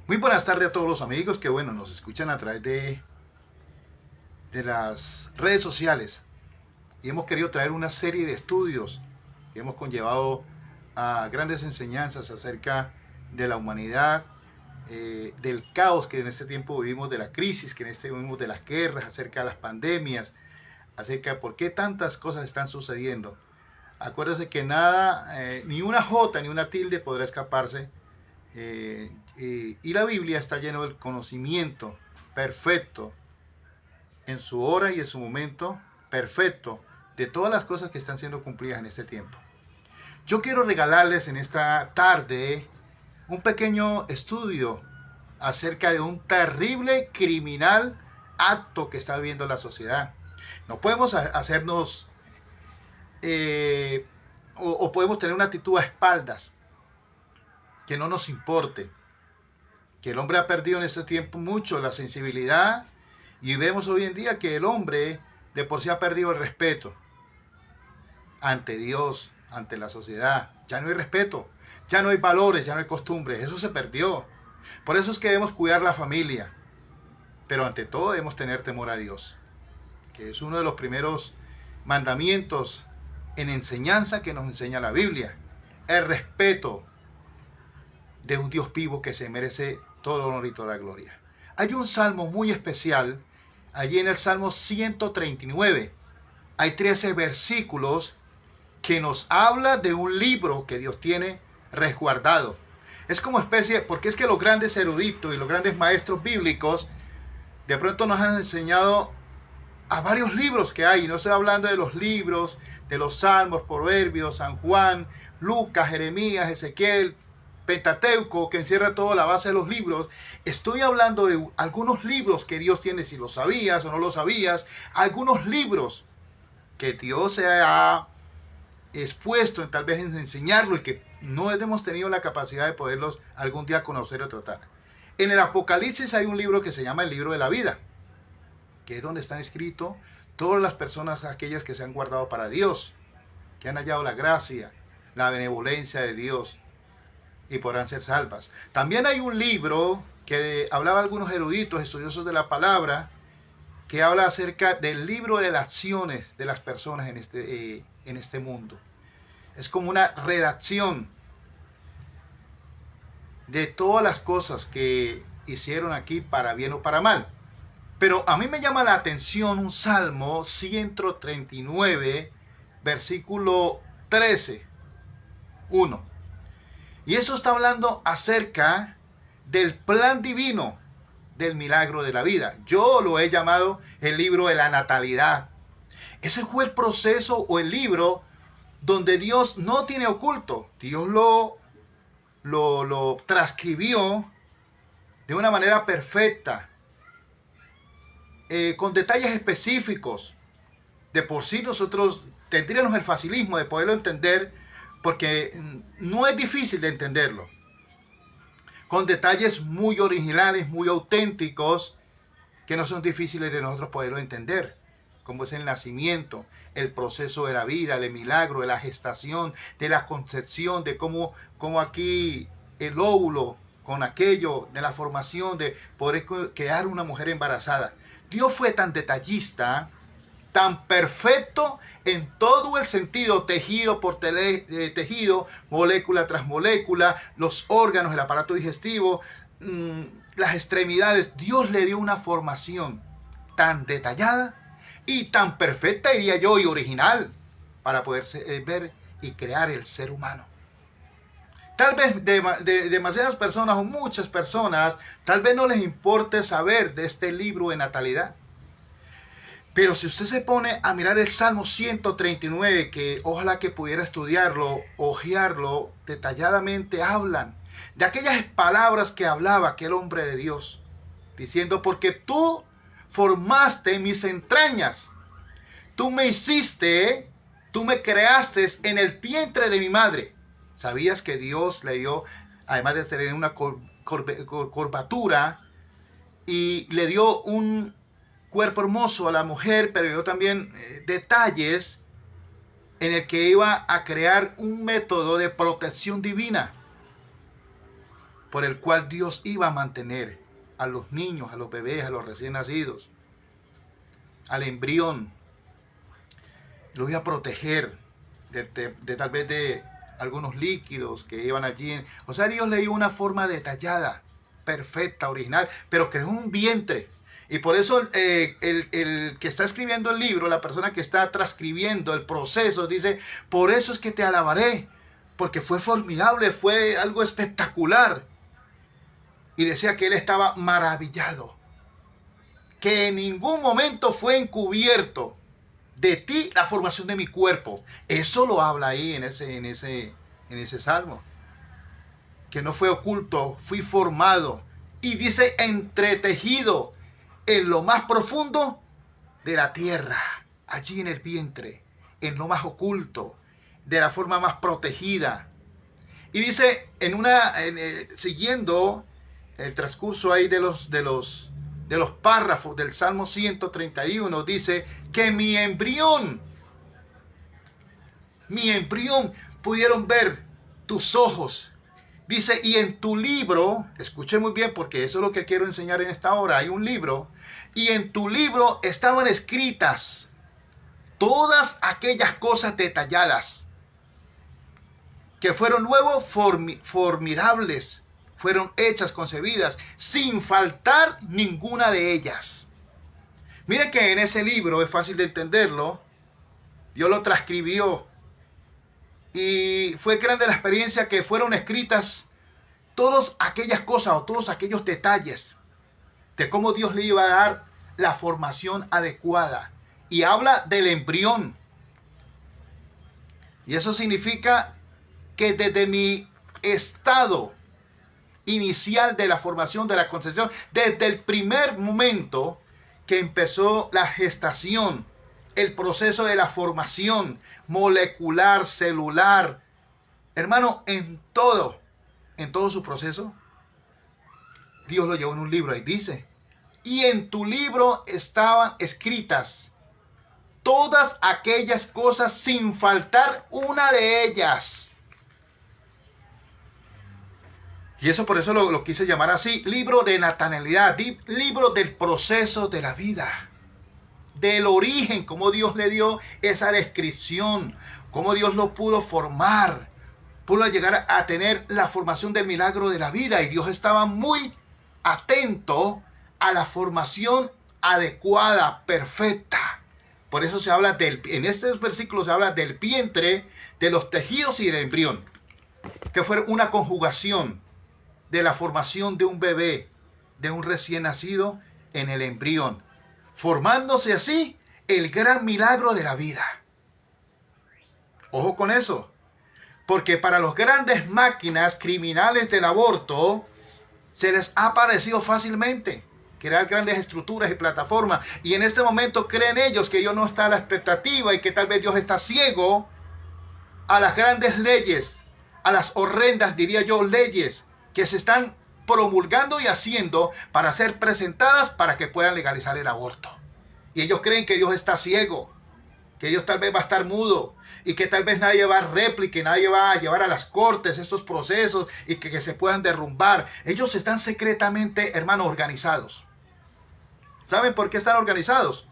Muy buenas tardes a todos los amigos que nos escuchan a través de las redes sociales. Y hemos querido traer una serie de estudios que hemos conllevado a grandes enseñanzas acerca de la humanidad, del caos que en este tiempo vivimos, de la crisis que en este tiempo vivimos, de las guerras, acerca de las pandemias, acerca de por qué tantas cosas están sucediendo. Acuérdese que nada, ni una jota ni una tilde podrá escaparse. Y la Biblia está llena del conocimiento perfecto en su hora y en su momento perfecto de todas las cosas que están siendo cumplidas en este tiempo. Yo quiero regalarles en esta tarde un pequeño estudio acerca de un terrible criminal acto que está viviendo la sociedad. No podemos hacernos o podemos tener una actitud a espaldas que no nos importe, que el hombre ha perdido en este tiempo mucho la sensibilidad, y vemos hoy en día que el hombre de por sí ha perdido el respeto ante Dios, ante la sociedad. Ya no hay respeto, ya no hay valores, ya no hay costumbres, eso se perdió. Por eso es que debemos cuidar la familia, pero ante todo debemos tener temor a Dios, que es uno de los primeros mandamientos en enseñanza que nos enseña la Biblia. El respeto de un Dios vivo que se merece todo el honor y toda la gloria. Hay un salmo muy especial, allí en el Salmo 139. Hay 13 versículos que nos habla de un libro que Dios tiene resguardado. Es como especie, porque es que los grandes eruditos y los grandes maestros bíblicos de pronto nos han enseñado a varios libros que hay. No estoy hablando de los libros, de los Salmos, Proverbios, San Juan, Lucas, Jeremías, Ezequiel, Pentateuco, que encierra toda la base de los libros. Estoy hablando de algunos libros que Dios tiene, si lo sabías o no lo sabías, algunos libros que Dios se ha expuesto en tal vez en enseñarlo y que no hemos tenido la capacidad de poderlos algún día conocer o tratar. En el Apocalipsis hay un libro que se llama el libro de la vida, que es donde están escritos todas las personas, aquellas que se han guardado para Dios, que han hallado la gracia, la benevolencia de Dios, y podrán ser salvas. También hay un libro que hablaba algunos eruditos, estudiosos de la palabra, que habla acerca del libro de las acciones de las personas en este mundo. Es como una redacción de todas las cosas que hicieron aquí para bien o para mal. Pero a mí me llama la atención un Salmo 139, versículo 13, 1. Y eso está hablando acerca del plan divino del milagro de la vida. Yo lo he llamado el libro de la natalidad. Ese fue el proceso o el libro donde Dios no tiene oculto. Dios lo transcribió de una manera perfecta, con detalles específicos. De por sí nosotros tendríamos el facilismo de poderlo entender, porque no es difícil de entenderlo, con detalles muy originales, muy auténticos, que no son difíciles de nosotros poderlo entender, como es el nacimiento, el proceso de la vida, el milagro, de la gestación, de la concepción, de cómo aquí el óvulo con aquello, de la formación, de poder crear una mujer embarazada. Dios fue tan detallista, tan perfecto en todo el sentido, tejido por tejido, molécula tras molécula, los órganos, el aparato digestivo, las extremidades. Dios le dio una formación tan detallada y tan perfecta, diría yo, y original, para poder ver y crear el ser humano. Tal vez demasiadas personas o muchas personas, tal vez no les importe saber de este libro de natalidad. Pero si usted se pone a mirar el Salmo 139, que ojalá que pudiera estudiarlo, hojearlo detalladamente, hablan de aquellas palabras que hablaba aquel hombre de Dios, diciendo: porque tú formaste mis entrañas, tú me hiciste, tú me creaste en el vientre de mi madre. ¿Sabías que Dios le dio, además de tener una curvatura, y le dio un cuerpo hermoso a la mujer, pero dio también detalles en el que iba a crear un método de protección divina? por el cual Dios iba a mantener a los niños, a los bebés, a los recién nacidos, al embrión. Lo iba a proteger de tal vez de algunos líquidos que iban allí. O sea, Dios le dio una forma detallada, perfecta, original, pero creó un vientre. Y por eso el que está escribiendo el libro, la persona que está transcribiendo el proceso, dice, por eso es que te alabaré, porque fue formidable, fue algo espectacular. Y decía que él estaba maravillado, que en ningún momento fue encubierto de ti la formación de mi cuerpo. Eso lo habla ahí en ese salmo. Que no fue oculto, fui formado. Y dice entretejido en lo más profundo de la tierra, allí en el vientre, en lo más oculto, de la forma más protegida. Y dice siguiendo el transcurso ahí de los párrafos del Salmo 131, dice que mi embrión pudieron ver tus ojos. Dice, y en tu libro, escuche muy bien porque eso es lo que quiero enseñar en esta hora, hay un libro, y en tu libro estaban escritas todas aquellas cosas detalladas que fueron luego formidables, fueron hechas, concebidas, sin faltar ninguna de ellas. Mire que en ese libro es fácil de entenderlo, Dios lo transcribió y fue grande la experiencia que fueron escritas todas aquellas cosas o todos aquellos detalles de cómo Dios le iba a dar la formación adecuada. Y habla del embrión. Y eso significa que desde mi estado inicial de la formación de la concepción, desde el primer momento que empezó la gestación, el proceso de la formación molecular, celular, hermano, en todo su proceso, Dios lo llevó en un libro y dice, y en tu libro estaban escritas todas aquellas cosas sin faltar una de ellas. Y eso por eso lo quise llamar así, libro de natalidad, libro del proceso de la vida, del origen, cómo Dios le dio esa descripción, cómo Dios lo pudo formar, pudo llegar a tener la formación del milagro de la vida. Y Dios estaba muy atento a la formación adecuada, perfecta. Por eso se habla en estos versículos se habla del vientre, de los tejidos y del embrión, que fue una conjugación de la formación de un bebé, de un recién nacido en el embrión, formándose así el gran milagro de la vida. Ojo con eso, porque para los grandes máquinas criminales del aborto se les ha parecido fácilmente crear grandes estructuras y plataformas, y en este momento creen ellos que Dios no está a la expectativa y que tal vez Dios está ciego a las grandes leyes, a las horrendas, diría yo, leyes que se están promulgando y haciendo para ser presentadas para que puedan legalizar el aborto. Y ellos creen que Dios está ciego, que Dios tal vez va a estar mudo y que tal vez nadie va a réplica, nadie va a llevar a las cortes estos procesos y que se puedan derrumbar. Ellos están secretamente, hermanos, organizados. ¿Saben por qué están organizados?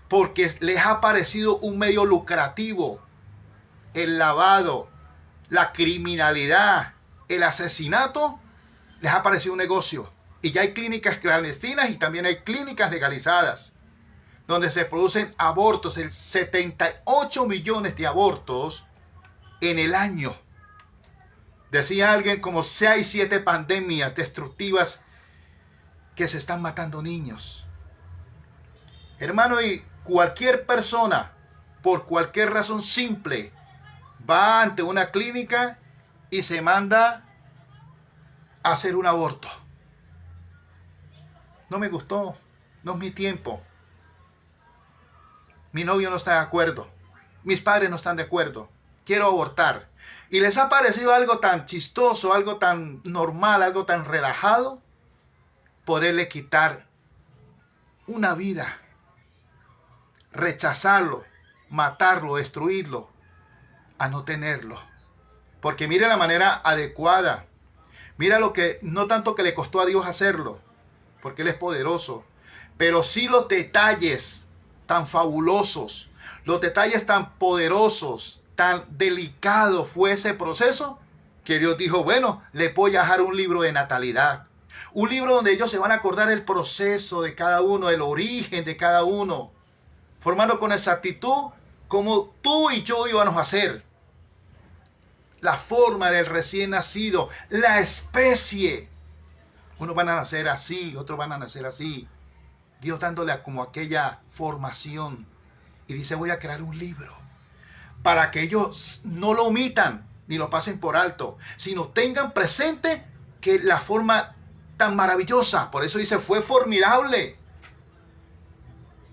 Porque les ha parecido un medio lucrativo el lavado, la criminalidad, el asesinato. Les ha parecido un negocio. Y ya hay clínicas clandestinas y también hay clínicas legalizadas donde se producen abortos, el 78 millones de abortos en el año. Decía alguien como 6, 7 pandemias destructivas que se están matando niños. Hermano, y cualquier persona, por cualquier razón simple, va ante una clínica y se manda a hacer un aborto. No me gustó, no es mi tiempo. Mi novio no está de acuerdo. Mis padres no están de acuerdo. Quiero abortar. Y les ha parecido algo tan chistoso, algo tan normal, algo tan relajado, poderle quitar una vida, rechazarlo, matarlo, destruirlo, a no tenerlo. Porque mire la manera adecuada. Mira lo que, no tanto que le costó a Dios hacerlo, porque Él es poderoso, pero sí los detalles tan fabulosos, los detalles tan poderosos, tan delicados fue ese proceso, que Dios dijo, bueno, le voy a dejar un libro de natalidad. Un libro donde ellos se van a acordar el proceso de cada uno, el origen de cada uno, formando con exactitud como tú y yo íbamos a hacer. La forma del recién nacido, la especie. Unos van a nacer así, otros van a nacer así. Dios dándole como aquella formación. Y dice, voy a crear un libro para que ellos no lo omitan ni lo pasen por alto, sino tengan presente que la forma tan maravillosa, por eso dice, fue formidable,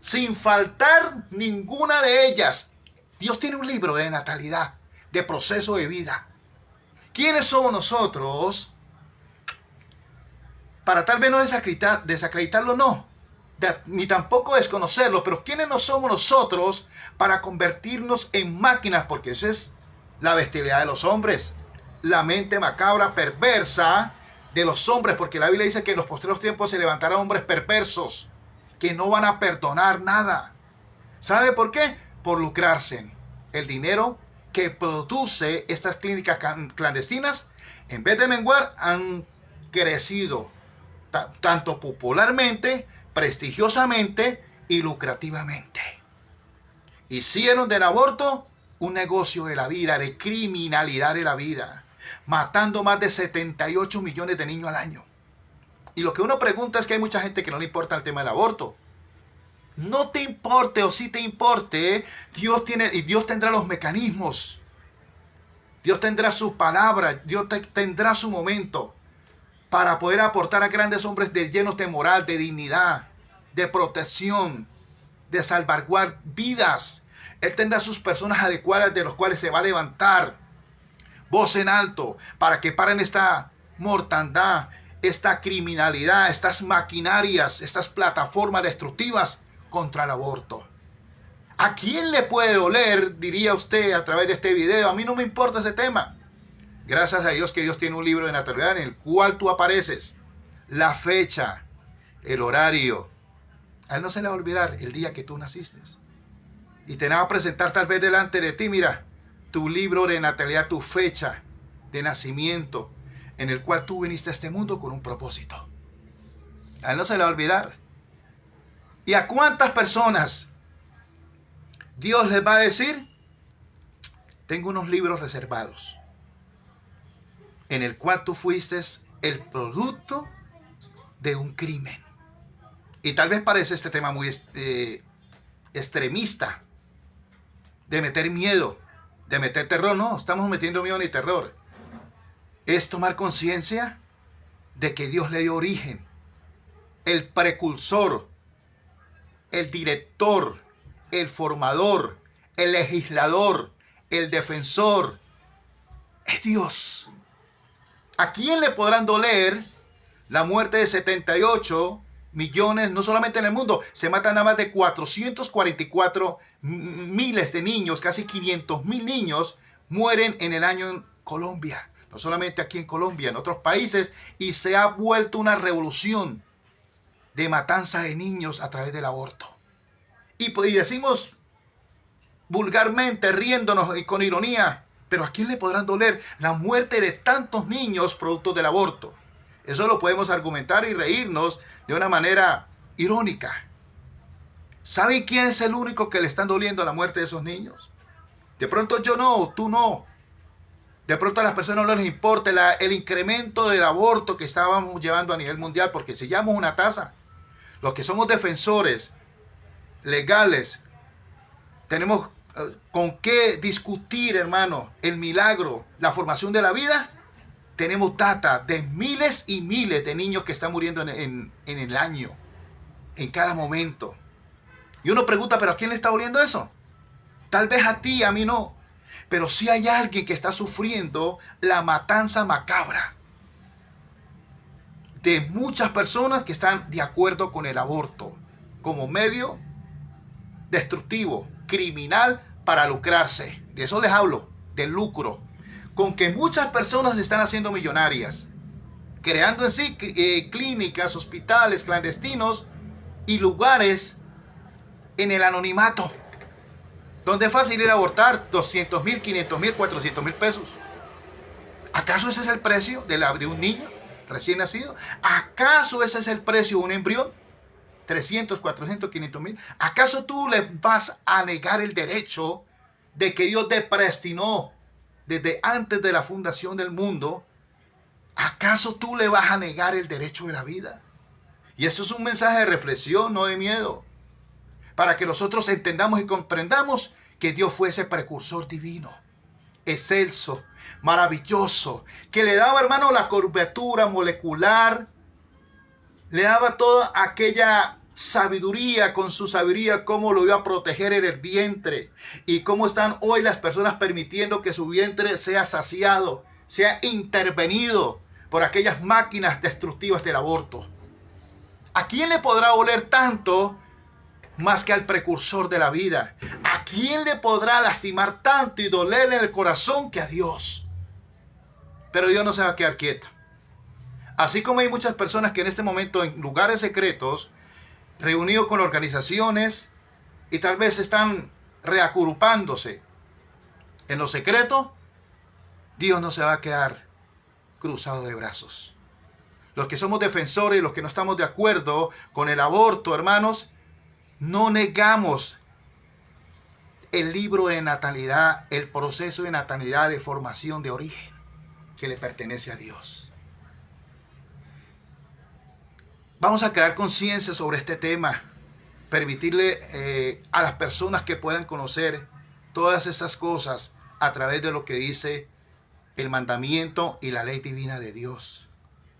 sin faltar ninguna de ellas. Dios tiene un libro de natalidad, de proceso de vida. ¿Quiénes somos nosotros para tal vez no desacreditarlo? No, ni tampoco desconocerlo, pero ¿quiénes no somos nosotros para convertirnos en máquinas? Porque esa es la bestialidad de los hombres, la mente macabra, perversa de los hombres, porque la Biblia dice que en los postreros tiempos se levantarán hombres perversos que no van a perdonar nada. ¿Sabe por qué? Por lucrarse. El dinero que produce estas clínicas clandestinas, en vez de menguar, han crecido tanto popularmente, prestigiosamente y lucrativamente. Hicieron del aborto un negocio de la vida, de criminalidad de la vida, matando más de 78 millones de niños al año. Y lo que uno pregunta es que hay mucha gente que no le importa el tema del aborto. No te importe o sí te importe, Dios tendrá los mecanismos. Dios tendrá su palabra, Dios tendrá su momento para poder aportar a grandes hombres llenos de moral, de dignidad, de protección, de salvaguardar vidas. Él tendrá sus personas adecuadas de los cuales se va a levantar voz en alto para que paren esta mortandad, esta criminalidad, estas maquinarias, estas plataformas destructivas contra el aborto. ¿A quién le puede doler, diría usted a través de este video? A mí no me importa ese tema. Gracias a Dios que Dios tiene un libro de natalidad en el cual tú apareces. La fecha, el horario. A Él no se le va a olvidar el día que tú naciste. Y te va a presentar tal vez delante de ti, mira, tu libro de natalidad, tu fecha de nacimiento, en el cual tú viniste a este mundo con un propósito. A Él no se le va a olvidar. ¿Y a cuántas personas Dios les va a decir? Tengo unos libros reservados, en el cual tú fuiste el producto de un crimen. Y tal vez parece este tema muy extremista, de meter miedo, de meter terror. No, estamos metiendo miedo ni terror. Es tomar conciencia de que Dios le dio origen, el precursor, el director, el formador, el legislador, el defensor. Es Dios. ¿A quién le podrán doler la muerte de 78 millones, no solamente en el mundo? Se matan a más de 444 miles de niños, casi 500,000 niños mueren en el año en Colombia. No solamente aquí en Colombia, en otros países. Y se ha vuelto una revolución de matanza de niños a través del aborto. Y decimos vulgarmente, riéndonos y con ironía, pero ¿a quién le podrán doler la muerte de tantos niños producto del aborto? Eso lo podemos argumentar y reírnos de una manera irónica. ¿Saben quién es el único que le están doliendo la muerte de esos niños? De pronto yo no, tú no. De pronto a las personas no les importa el incremento del aborto que estábamos llevando a nivel mundial, porque si llevamos una tasa, los que somos defensores legales, tenemos con qué discutir, hermano, el milagro, la formación de la vida. Tenemos data de miles y miles de niños que están muriendo en el año, en cada momento. Y uno pregunta, ¿pero a quién le está doliendo eso? Tal vez a ti, a mí no. Pero sí hay alguien que está sufriendo la matanza macabra de muchas personas que están de acuerdo con el aborto como medio destructivo, criminal, para lucrarse. De eso les hablo, del lucro. Con que muchas personas se están haciendo millonarias. creando en sí clínicas, hospitales clandestinos y lugares en el anonimato, donde es fácil ir a abortar 200,000, 500,000, 400,000 pesos. ¿Acaso ese es el precio de un niño recién nacido? ¿Acaso ese es el precio de un embrión? 300, 400, 500,000. ¿Acaso tú le vas a negar el derecho de que Dios te predestinó desde antes de la fundación del mundo? ¿Acaso tú le vas a negar el derecho de la vida? Y eso es un mensaje de reflexión, no de miedo, para que nosotros entendamos y comprendamos que Dios fue ese precursor divino, excelso, maravilloso, que le daba, hermano, la curvatura molecular, le daba toda aquella sabiduría, con su sabiduría, cómo lo iba a proteger en el vientre, y cómo están hoy las personas permitiendo que su vientre sea saciado, sea intervenido por aquellas máquinas destructivas del aborto. ¿A quién le podrá oler tanto más que al precursor de la vida? ¿A quién le podrá lastimar tanto y dolerle en el corazón que a Dios? Pero Dios no se va a quedar quieto. Así como hay muchas personas que en este momento en lugares secretos, reunidos con organizaciones y tal vez están reagrupándose en lo secreto, Dios no se va a quedar cruzado de brazos. Los que somos defensores y los que no estamos de acuerdo con el aborto, hermanos, no negamos el libro de natalidad, el proceso de natalidad, de formación de origen que le pertenece a Dios. Vamos a crear conciencia sobre este tema, permitirle a las personas que puedan conocer todas estas cosas a través de lo que dice el mandamiento y la ley divina de Dios,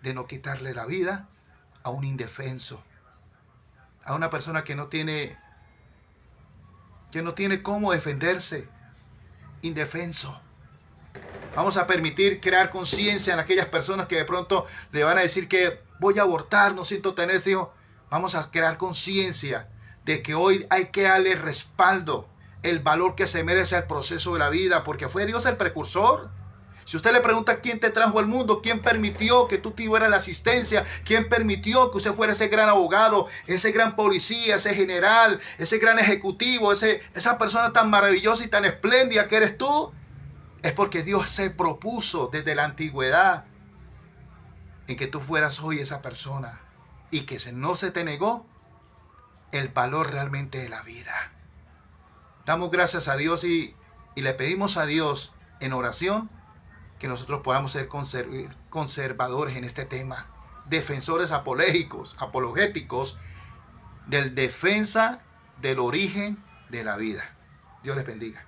de no quitarle la vida a un indefenso, a una persona que no tiene cómo defenderse, indefenso. Vamos a permitir crear conciencia en aquellas personas que de pronto le van a decir que voy a abortar, no siento tener este hijo. Vamos a crear conciencia de que hoy hay que darle respaldo, el valor que se merece al proceso de la vida, porque fue Dios el precursor. Si usted le pregunta quién te trajo al mundo, quién permitió que tú tuvieras la asistencia, quién permitió que usted fuera ese gran abogado, ese gran policía, ese general, ese gran ejecutivo, esa persona tan maravillosa y tan espléndida que eres tú, es porque Dios se propuso desde la antigüedad en que tú fueras hoy esa persona y que no se te negó el valor realmente de la vida. Damos gracias a Dios y le pedimos a Dios en oración que nosotros podamos ser conservadores en este tema, defensores apologéticos del defensa del origen de la vida. Dios les bendiga.